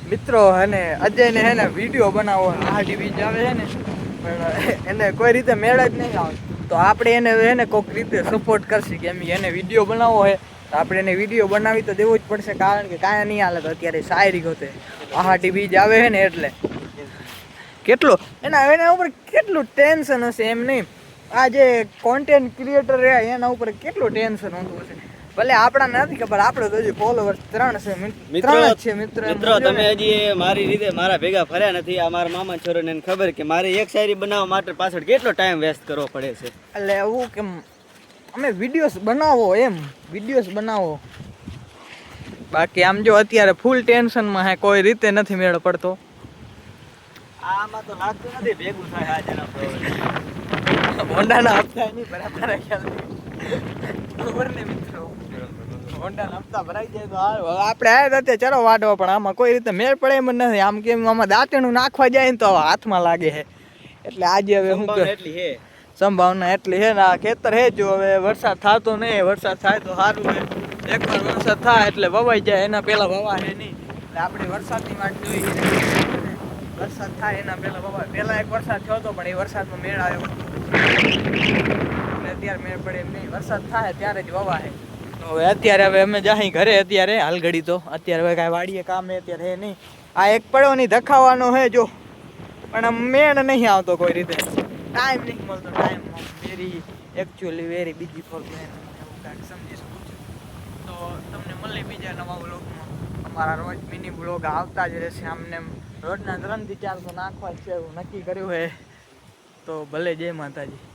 મિત્રો અને અજયને હે ને વિડીયો બનાવવો હાડી બીજ આવે છે ને પણ એને કોઈ રીતે મેળ જ નહીં આવે તો આપણે એને હે ને કોઈક રીતે સપોર્ટ કરશે કે એમ એને વિડીયો બનાવવો હોય તો આપણે એને વિડીયો બનાવી તો દેવું જ પડશે કારણ કે કાંઈ નહીં હાલે તો અત્યારે શાયરી ગોતે હાડી બીજ આવે છે ને એટલે કેટલું એના ઉપર કેટલું ટેન્શન હશે એમ નહીં આ જે કોન્ટેન્ટ ક્રિએટર રહ્યા એના ઉપર કેટલું ટેન્શન હોતું હશે ભલે આપણા નથી ખબર આપણે તો હજી ફોલોવર્સ 3 છે મિત્રો તમે હજી મારી રીતે મારા ભેગા ફર્યા નથી આ મારા મામા છોરોને ખબર કે મારે એક શાયરી બનાવવા માટે પાછળ કેટલો ટાઈમ વેસ્ટ કરવો પડે છે એટલે એવું કે અમે વિડીયોઝ બનાવો બાકી આમ જો અત્યારે ફૂલ ટેન્શનમાં હે કોઈ રીતે નથી મેળ પડતો આમાં તો લાગતું નથી ભેગું થાય આ જરા હોન્ડાના હપ્તા નહીં બરાબર ખ્યાલ ખબર ને મિત્રો હોન્ડાના હપ્તા ભરાઈ જાય તો આપણે આવ્યા હતા ચલો વાડવા પણ આમાં કોઈ રીતે મેળ પડે એમ નથી આમ કેમ આમાં દાંતણું નાખવા જાય ને તો હાથમાં લાગે છે એટલે આજે હવે હું એટલી હે સંભાવના એટલી છે ને આ ખેતર હે જો હવે વરસાદ થતો નહીં વરસાદ થાય તો સારું છે એકવાર વરસાદ થાય એટલે વવાઈ જાય એના પહેલા વવા છે નહીં એટલે આપણે વરસાદની વાત જોઈએ વરસાદ થાય એના પહેલા પહેલા એક વરસાદ થયો હતો પણ એ વરસાદમાં મેળ આવ્યો એટલે અત્યારે મેળ પડે એમ નહીં વરસાદ થાય ત્યારે જ વવા છે તો હવે અત્યારે હવે અમે જાય ઘરે અત્યારે હાલ ઘડી તો અત્યારે હવે કાંઈ વાડીએ કામ હે અત્યારે હે નહીં આ એક પડો નહીં ધખાવાનો હે જો પણ આમ મેળ નહીં આવતો કોઈ રીતે ટાઈમ નહીં મળતો ટાઈમ વેરી બીજી પ્રોબ્લેમ એવું કાંઈક સમજી શકું છું તો તમને મળે બીજા નવા વ્લોગમાં અમારા રોજ મિની વ્લોગ આવતા જ રહેશે આમને રોજના 3 થી 4 તો નાખવા જ છે એવું નક્કી કર્યું છે તો ભલે જય માતાજી.